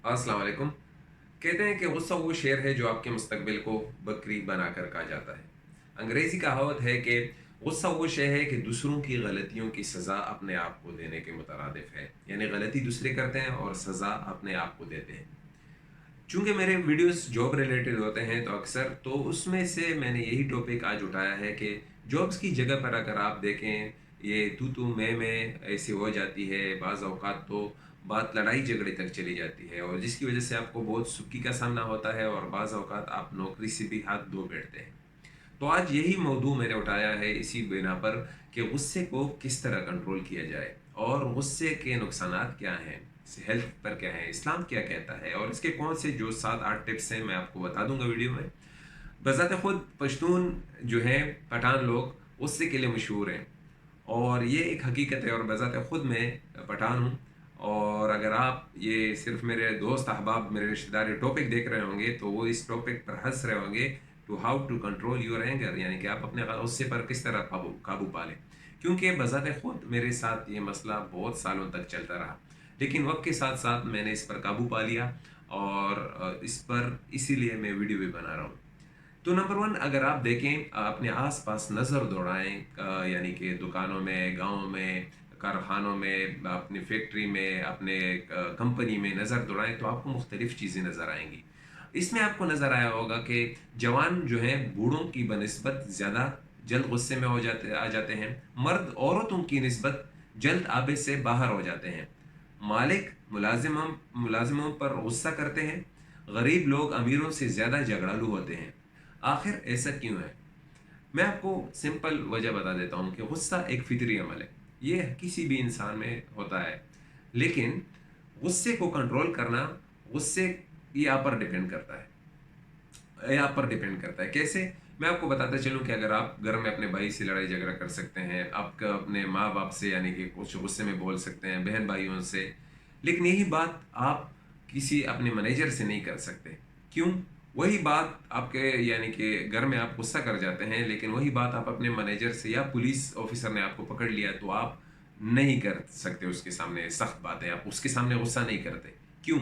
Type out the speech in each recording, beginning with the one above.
अस्सलाम वालेकुम। कहते हैं कि गुस्सा वो शेर है जो आपके मुस्तकबिल को बकरी बनाकर खा जाता है। अंग्रेज़ी कहावत है कि गुस्सा वो शय है कि दूसरों की गलतियों की सज़ा अपने आप को देने के मुतरादिफ है। यानी गलती दूसरे करते हैं और सज़ा अपने आप को देते हैं। चूँकि मेरे वीडियोज़ जॉब रिलेटेड होते हैं तो अक्सर तो उसमें से मैंने यही टॉपिक आज उठाया है कि जॉब्स की जगह पर अगर आप देखें, ये तू-तू, मैं ऐसी हो जाती है। बाज़ औक़ात तो बात लड़ाई झगड़े तक चली जाती है और जिसकी वज़ह से आपको बहुत सुक्की का सामना होता है और बाज़ औक़ात आप नौकरी से भी हाथ धो बैठते हैं। तो आज यही मौजू मैंने उठाया है इसी बिना पर कि गुस्से को किस तरह कंट्रोल किया जाए और गुस्से के नुकसानात क्या हैं, हेल्थ पर क्या है, इस्लाम क्या कहता है और इसके कौन से जो 7-8 टिप्स हैं मैं आपको बता दूंगा वीडियो में। बज़ाते खुद पश्तून जो हैं, पठान लोग गुस्से के लिए मशहूर हैं और ये एक हकीकत है और बज़ाते खुद मैं पठान हूँ। और अगर आप ये सिर्फ मेरे दोस्त अहबाब, मेरे रिश्तेदार ये टॉपिक देख रहे होंगे तो वो इस टॉपिक पर हंस रहे होंगे, to how to control your anger, यानी कि आप अपने गुस्से पर किस तरह काबू काबू पा लें। क्योंकि बज़ाते खुद मेरे साथ ये मसला बहुत सालों तक चलता रहा, लेकिन वक्त के साथ साथ मैंने इस पर काबू पा लिया और इस पर इसीलिए मैं वीडियो भी बना रहा हूँ। तो नंबर वन, अगर आप देखें अपने आसपास नज़र दौड़ाएं, यानी कि दुकानों में, गांव में, कारखानों में, अपनी फैक्ट्री में, अपने कंपनी में नज़र दौड़ाएं तो आपको मुख्तलिफ़ चीज़ें नज़र आएंगी। इसमें आपको नज़र आया होगा कि जवान जो हैं बूढ़ों की बनस्बत ज़्यादा जल्द गुस्से में आ जाते हैं। मर्द औरतों की निस्बत जल्द आबे से बाहर हो जाते हैं। मालिक मुलाजिमों पर गुस्सा करते हैं। गरीब लोग अमीरों से ज़्यादा झगड़ालू होते हैं। आखिर ऐसा क्यों है? मैं आपको सिंपल वजह बता देता हूँ कि गुस्सा एक फितरी अमल है। ये किसी भी इंसान में होता है, लेकिन गुस्से को कंट्रोल करना, गुस्से ये आप पर डिपेंड करता है। ये आप पर डिपेंड करता है कैसे? मैं आपको बताता चलूँ कि अगर आप घर में अपने भाई से लड़ाई झगड़ा कर सकते हैं, आप अपने माँ बाप से यानी कि कुछ गुस्से में बोल सकते हैं, बहन भाइयों से, लेकिन यही बात आप किसी अपने मैनेजर से नहीं कर सकते। क्यों? वही बात आपके यानी कि घर में आप गुस्सा कर जाते हैं, लेकिन वही बात आप अपने मैनेजर से या पुलिस ऑफिसर ने आपको पकड़ लिया तो आप नहीं कर सकते उसके सामने सख्त बातें, आप उसके सामने गुस्सा नहीं करते। क्यों?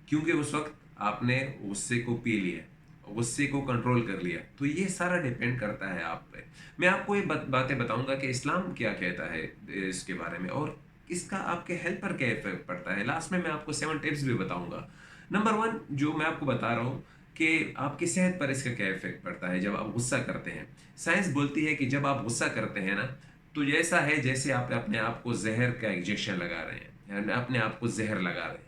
क्योंकि उस वक्त आपने गुस्से को पी लिया, गुस्से को कंट्रोल कर लिया। तो ये सारा डिपेंड करता है आप पे। मैं आपको ये बातें बताऊंगा कि इस्लाम क्या कहता है इसके बारे में और इसका आपके हेल्थ पर क्या इफेक्ट पड़ता है। लास्ट में मैं आपको 7 टिप्स भी बताऊंगा। नंबर वन जो मैं आपको बता रहा हूँ कि आपकी सेहत पर इसका क्या इफेक्ट पड़ता है जब आप गुस्सा करते हैं। साइंस बोलती है कि जब आप गुस्सा करते हैं ना, तो ये ऐसा है जैसे आप अपने आप को जहर का इंजेक्शन लगा रहे हैं, यानी अपने आप को जहर लगा रहे हैं।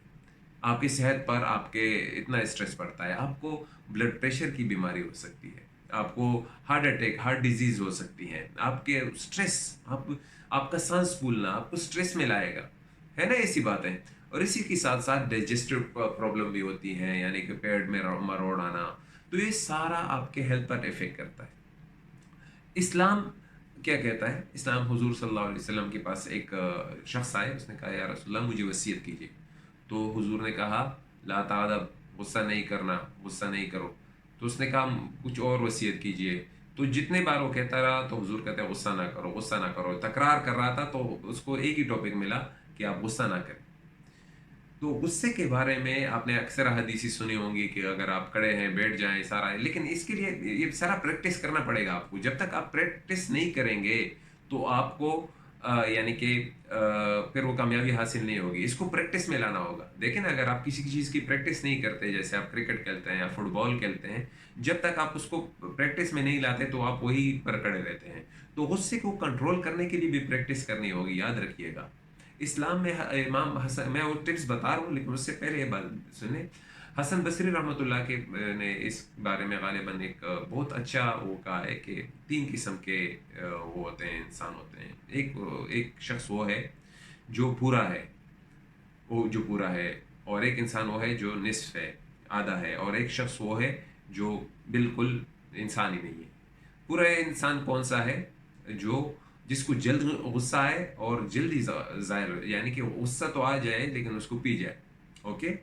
आपकी सेहत पर आपके इतना स्ट्रेस पड़ता है, आपको ब्लड प्रेशर की बीमारी हो सकती है, आपको हार्ट अटैक, हार्ट डिजीज हो सकती है, आपके स्ट्रेस, आपका सांस फूलना आपको स्ट्रेस में लाएगा, है ना, ऐसी बातें। और इसी के साथ साथ डाइजेस्टिव प्रॉब्लम भी होती है, यानी कि पेट में मरोड़ आना। तो ये सारा आपके हेल्थ पर इफेक्ट करता है। इस्लाम क्या कहता है? इस्लाम, हुजूर सल्लल्लाहु अलैहि वसल्लम के पास एक शख्स आए, उसने कहा या रसूलल्लाह मुझे वसीयत कीजिए। तो हुजूर ने कहा ला तादब, गुस्सा नहीं करना, गुस्सा नहीं करो। तो उसने कहा कुछ और वसीयत कीजिए। तो जितने बार वो कहता रहा तो हुजूर कहते हैं गुस्सा ना करो, गुस्सा ना करो। तकरार कर रहा था तो उसको एक ही टॉपिक मिला कि आप गुस्सा ना करें। तो गुस्से के बारे में आपने अक्सर हदीसी सुनी होंगी कि अगर आप खड़े हैं बैठ जाएं सारा, लेकिन इसके लिए ये सारा प्रैक्टिस करना पड़ेगा आपको। जब तक आप प्रैक्टिस नहीं करेंगे तो आपको यानी कि फिर वो कामयाबी हासिल नहीं होगी। इसको प्रैक्टिस में लाना होगा। देखें ना, अगर आप किसी की चीज़ की प्रैक्टिस नहीं करते, जैसे आप क्रिकेट खेलते हैं या फुटबॉल खेलते हैं, जब तक आप उसको प्रैक्टिस में नहीं लाते तो आप वही पर खड़े रहते हैं। तो गुस्से को कंट्रोल करने के लिए भी प्रैक्टिस करनी होगी, याद रखिएगा। इस्लाम में इमाम हसन, मैं वो टिप्स बता रहा हूँ लेकिन उससे पहले ये बात सुने। हसन बसरी रहमतुल्लाह के ने इस बारे में गालिबन एक बहुत अच्छा वो कहा है कि 3 किस्म के वो होते हैं, इंसान होते हैं। एक शख्स वो है जो पूरा है, वो जो पूरा है, और एक इंसान वो है जो निस्फ है, आधा है, और एक शख्स वो है जो बिल्कुल इंसान ही नहीं है। पूरा इंसान कौन सा है? जो जिसको जल्द गुस्सा आए और जल्दी जाहिर हो, यानी कि गुस्सा तो आ जाए लेकिन उसको पी जाए। ओके।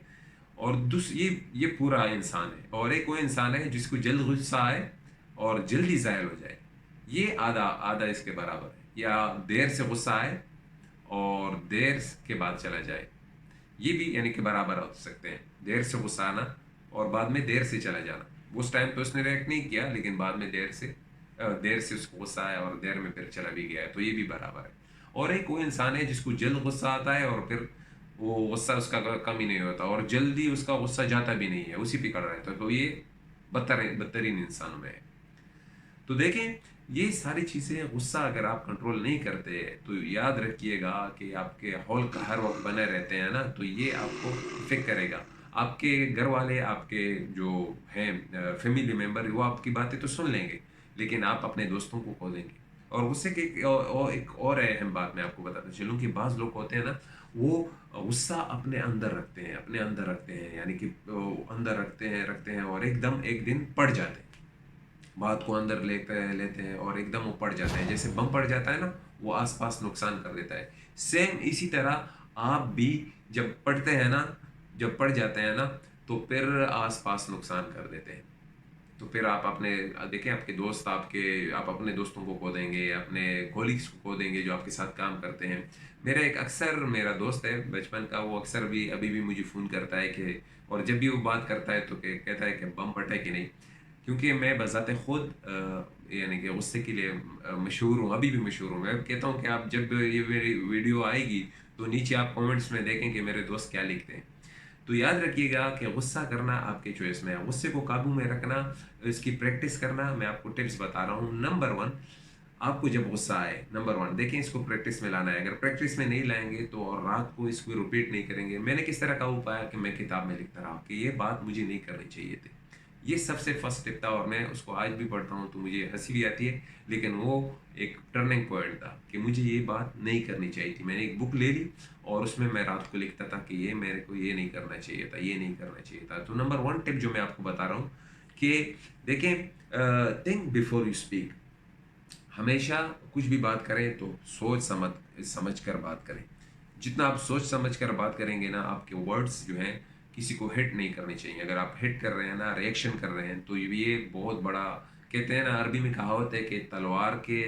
और ये पूरा इंसान है। और एक वो इंसान है जिसको जल्द गुस्सा आए और जल्दी जाहिर हो जाए। ये आधा आधा इसके बराबर है, या देर से गुस्सा आए और देर के बाद चला जाए। ये भी यानी कि बराबर हो सकते हैं। देर से गुस्सा आना और बाद में देर से चला जाना। उस टाइम तो उसने रिएक्ट नहीं किया, लेकिन बाद में देर से उसको गुस्सा आया और देर में फिर चला भी गया है, तो ये भी बराबर है। और एक वो इंसान है जिसको जल्द गुस्सा आता है और फिर वो गुस्सा उसका कम ही नहीं होता और जल्दी उसका गुस्सा जाता भी नहीं है, उसी पे खड़ा रहता है, तो ये बदतरीन इंसानों में है। तो देखें, ये सारी चीज़ें, गुस्सा अगर आप कंट्रोल नहीं करते तो याद रखिएगा कि आपके हौल का हर वक्त बने रहते हैं ना, तो ये आपको इफेक्ट करेगा। आपके घर वाले, आपके जो हैं फैमिली मेम्बर, वो आपकी बातें तो सुन लेंगे, लेकिन आप अपने दोस्तों को खो देंगे। और गुस्से की एक और अहम बात मैं आपको बताता चलूँ कि बाज़ लोग होते हैं ना, वो गुस्सा अपने अंदर रखते हैं, यानी कि अंदर रखते हैं और एकदम एक दिन पड़ जाते हैं। बात को अंदर लेते लेते हैं और एकदम वो पड़ जाता है, जैसे बम पड़ जाता है ना, वो आसपास नुकसान कर देता है। सेम इसी तरह आप भी जब पढ़ते हैं ना, जब पड़ जाते हैं ना, तो फिर आसपास नुकसान कर देते हैं। तो फिर आप अपने देखें, आपके दोस्त, आप अपने दोस्तों को खो देंगे, अपने कोलिग्स को खो देंगे जो आपके साथ काम करते हैं। मेरा दोस्त है बचपन का, वो अक्सर भी अभी भी मुझे फ़ोन करता है कि, और जब भी वो बात करता है तो कहता है कि बम फटा है कि नहीं। क्योंकि मैं बज़ाते खुद यानी कि गुस्से के लिए मशहूर हूँ, अभी भी मशहूर हूँ। मैं कहता हूँ कि आप जब ये मेरी वीडियो आएगी तो नीचे आप कमेंट्स में देखें कि मेरे दोस्त क्या लिखते हैं। तो याद रखिएगा कि गुस्सा करना आपके चॉइस में है, गुस्से को काबू में रखना, इसकी प्रैक्टिस करना। मैं आपको टिप्स बता रहा हूँ। नंबर वन, आपको जब गुस्सा आए, नंबर वन देखें, इसको प्रैक्टिस में लाना है। अगर प्रैक्टिस में नहीं लाएंगे तो और रात को इसको रिपीट नहीं करेंगे। मैंने किस तरह काबू पाया कि मैं किताब में लिखता रहा कि ये बात मुझे नहीं करनी चाहिए थी। ये सबसे फर्स्ट स्टेप था और मैं उसको आज भी पढ़ता हूँ तो मुझे हंसी भी आती है, लेकिन वो एक टर्निंग पॉइंट था कि मुझे ये बात नहीं करनी चाहिए थी। मैंने एक बुक ले ली और उसमें मैं रात को लिखता था कि ये मेरे को ये नहीं करना चाहिए था, ये नहीं करना चाहिए था। तो नंबर वन टिप जो मैं आपको बता रहा हूँ कि देखें, थिंक बिफोर यू स्पीक। हमेशा कुछ भी बात करें तो सोच समझ कर बात करें। जितना आप सोच समझ कर बात करेंगे ना, आपके वर्ड्स जो हैं किसी को हिट नहीं करनी चाहिए। अगर आप हिट कर रहे हैं ना, रिएक्शन कर रहे हैं, तो ये बहुत बड़ा, कहते हैं ना, अरबी में कहावत है कि तलवार के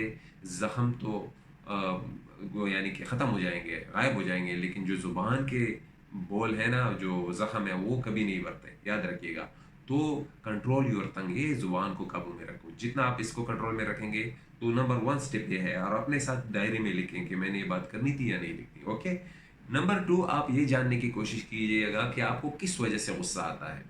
जख्म तो अ, वो यानी कि ख़त्म हो जाएंगे, गायब हो जाएंगे, लेकिन जो ज़ुबान के बोल है ना, जो ज़ख्म है, वो कभी नहीं बढ़ते, याद रखिएगा। तो कंट्रोल योर टंग, ये ज़ुबान को काबू में रखो। जितना आप इसको कंट्रोल में रखेंगे, तो नंबर वन स्टेप ये है। और अपने साथ डायरी में लिखें कि मैंने ये बात करनी थी या नहीं लिखनी। ओके। नंबर टू, आप ये जानने की कोशिश कीजिएगा कि आपको किस वजह से गुस्सा आता है।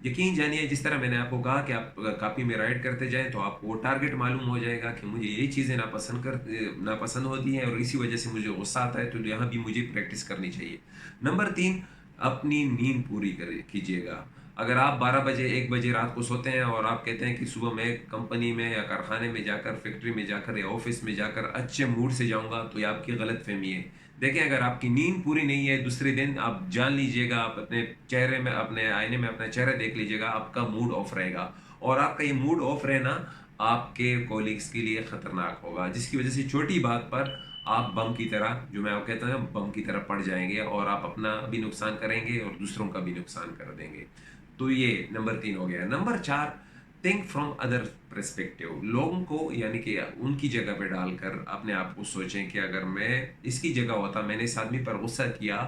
यकीन जानिए, जिस तरह मैंने आपको कहा कि आप कॉपी में राइट करते जाएं तो आपको टारगेट मालूम हो जाएगा कि मुझे ये चीज़ें नापसंद होती हैं और इसी वजह से मुझे गुस्सा आता है, तो यहाँ भी मुझे प्रैक्टिस करनी चाहिए। नंबर तीन, अपनी नींद पूरी कीजिएगा। अगर आप 12 बजे 1 बजे रात को सोते हैं और आप कहते हैं कि सुबह मैं कंपनी में या कारखाने में जाकर, फैक्ट्री में जाकर या ऑफिस में जाकर अच्छे मूड से जाऊंगा, तो ये आपकी गलत फहमी है। देखें, अगर आपकी नींद पूरी नहीं है, दूसरे दिन आप जान लीजिएगा, आप अपने चेहरे में, अपने आईने में अपना चेहरा देख लीजिएगा, आपका मूड ऑफ रहेगा। और आपका ये मूड ऑफ रहना आपके कोलिग्स के लिए खतरनाक होगा, जिसकी वजह से छोटी बात पर आप बम की तरह, जो मैं आपको कहता हूँ, बम की तरह पड़ जाएंगे और आप अपना भी नुकसान करेंगे और दूसरों का भी नुकसान कर देंगे। तो ये नंबर तीन हो गया। नंबर चार, थिंक फ्रॉम अदर परस्पेक्टिव। लोगों को यानी कि उनकी जगह पे डालकर अपने आप को सोचें कि अगर मैं इसकी जगह होता, मैंने इस आदमी पर गुस्सा किया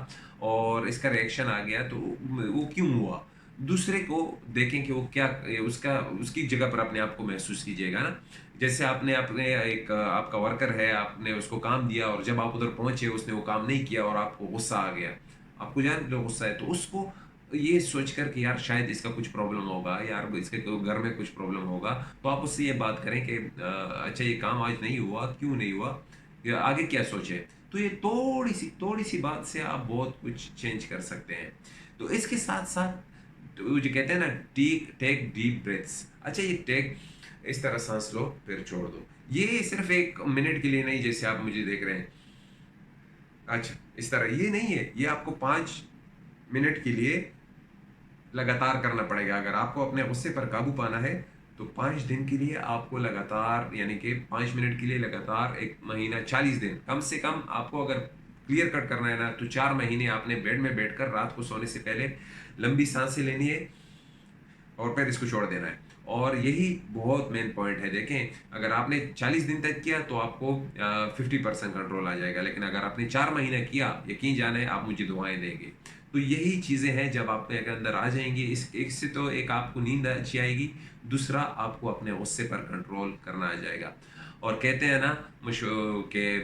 और इसका रिएक्शन आ गया, तो वो क्यों हुआ। दूसरे को देखें कि वो क्या, उसका उसकी जगह पर अपने आप को महसूस कीजिएगा ना। जैसे आपने अपने एक आपका वर्कर है, आपने उसको काम दिया और जब आप उधर पहुंचे उसने वो काम नहीं किया और आपको गुस्सा आ गया, आपको जान लो गुस्सा है, तो उसको ये सोच कर कि यार शायद इसका कुछ प्रॉब्लम होगा, यार इसके तो घर में कुछ प्रॉब्लम होगा, तो आप उससे ये बात करें कि अच्छा ये काम आज नहीं हुआ, क्यों नहीं हुआ, या आगे क्या सोचे। तो ये थोड़ी सी बात से आप बहुत कुछ चेंज कर सकते हैं। तो इसके साथ साथ, तो जो कहते हैं ना, टेक डीप ब्रेथ्स। अच्छा, ये टेक, इस तरह सांस लो फिर छोड़ दो। ये सिर्फ 1 मिनट के लिए नहीं, जैसे आप मुझे देख रहे हैं, अच्छा इस तरह ये नहीं है, ये आपको 5 मिनट के लिए लगातार करना पड़ेगा। अगर आपको अपने गुस्से पर काबू पाना है तो 5 दिन के लिए आपको लगातार, यानी कि 5 मिनट के लिए लगातार, 1 महीना, 40 दिन, कम से कम आपको अगर क्लियर कट करना है ना, तो 4 महीने आपने बेड में बैठकर रात को सोने से पहले लंबी सांसें लेनी है और फिर इसको छोड़ देना है। और यही बहुत मेन पॉइंट है। देखें, अगर आपने 40 दिन तक किया तो आपको 50% कंट्रोल आ जाएगा, लेकिन अगर आपने 4 महीने किया, यकीन जाने आप मुझे दुआएं देंगे। تو یہی چیزیں ہیں جب آپ کے اندر آ جائیں گی، اس ایک سے تو ایک آپ کو نیند اچھی آئے گی، دوسرا آپ کو اپنے غصے پر کنٹرول کرنا آ جائے گا۔ اور کہتے ہیں نا کہ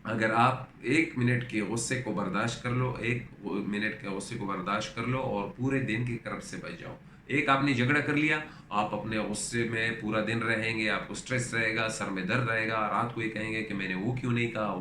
اگر آپ 1 منٹ کے غصے کو برداشت کر لو، 1 منٹ کے غصے کو برداشت کر لو اور پورے دن کی کرب سے بچ جاؤ۔ ایک آپ نے جھگڑا کر لیا، آپ اپنے غصے میں پورا دن رہیں گے، آپ کو سٹریس رہے گا، سر میں درد رہے گا، رات کو یہ کہیں گے کہ میں نے وہ کیوں نہیں کہا،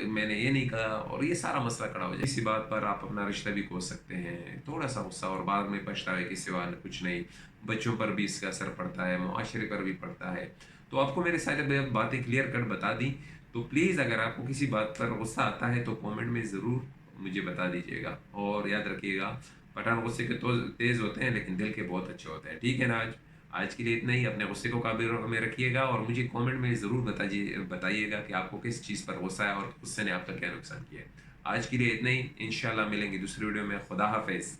میں نے یہ نہیں کہا، اور یہ سارا مسئلہ کھڑا ہو جائے۔ اسی بات پر آپ اپنا رشتہ بھی کھو سکتے ہیں، تھوڑا سا غصہ، اور بعد میں پچھتاوے کے سوا کچھ نہیں۔ بچوں پر بھی اس کا اثر پڑتا ہے، معاشرے پر بھی پڑتا ہے۔ تو آپ کو میرے سارے باتیں کلیئر کٹ بتا دیں، تو پلیز اگر آپ کو کسی بات پر غصہ آتا ہے تو کامنٹ میں ضرور مجھے بتا دیجیے گا، اور یاد رکھیے گا پٹھان غصے کے تو تیز ہوتے ہیں لیکن دل کے بہت اچھے ہوتے ہیں۔ ٹھیک ہے نا؟ آج کے لیے اتنا ہی، اپنے غصے کو قابو میں رکھیے گا، اور مجھے کامنٹ میں ضرور بتائیے گا کہ آپ کو کس چیز پر غصہ ہے اور غصے نے آپ کا کیا نقصان کیا ہے۔ آج کے لیے اتنا ہی، انشاءاللہ ملیں گے دوسری ویڈیو میں۔ خدا حافظ۔